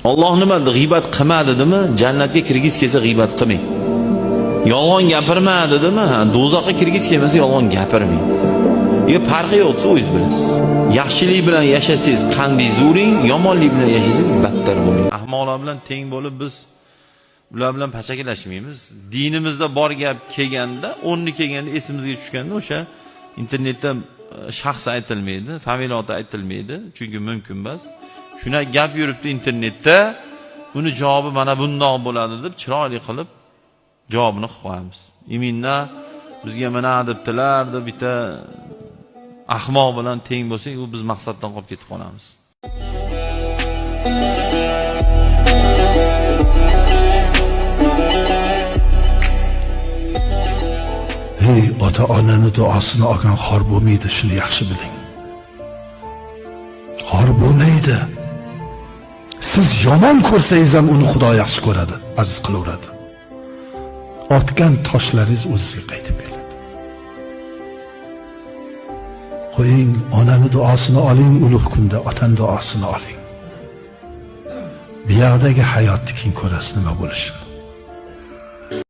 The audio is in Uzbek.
Alloh nima dedi? G'iybat qilma dedimi? Jannatga kirgiz kelsa g'iybat qilmang. Yolg'on gapirma dedimi? Do'zaxga kirgiz kelmasa yolg'on gapirmang. Farqi yo'qsa o'zingiz bilasiz. Yaxshilik bilan yashasangiz qanday zo'ring, yomonlik bilan yashasangiz battar bo'ling. Ahmoqlar bilan teng bo'lib biz ular bilan pachakilashmaymiz. Dinimizda bor gap kelganda, o'rni kelganda esimizga tushganda o'sha internetda shaxs aytilmaydi, familiyati aytilmaydi, chunki mumkin emas. Shuna gap yuribdi internetda, buni javobi mana bundoq bo'ladi deb chiroyli qilib javobini qilib qo'yamiz. Iminna bizga mana debdilar deb bitta ahmoq bilan teng bo'lsak, u biz maqsaddan qolib ketib qolamiz. Hey, ota-onani duosini olgan xor bo'lmaydi, shuni yaxshi biling. Xor bo'lmaydi. Siz yomon ko'rsangiz ham uni Xudo yaxshi ko'radi, aziz qilaveradi. Otgan toshlaringiz o'zingizga qaytib keladi. Qo'ying, onani duosini oling, ulug' kunda otaning duosini oling. Bu yerdagi hayotni keyin ko'rasiz nima bo'lishini.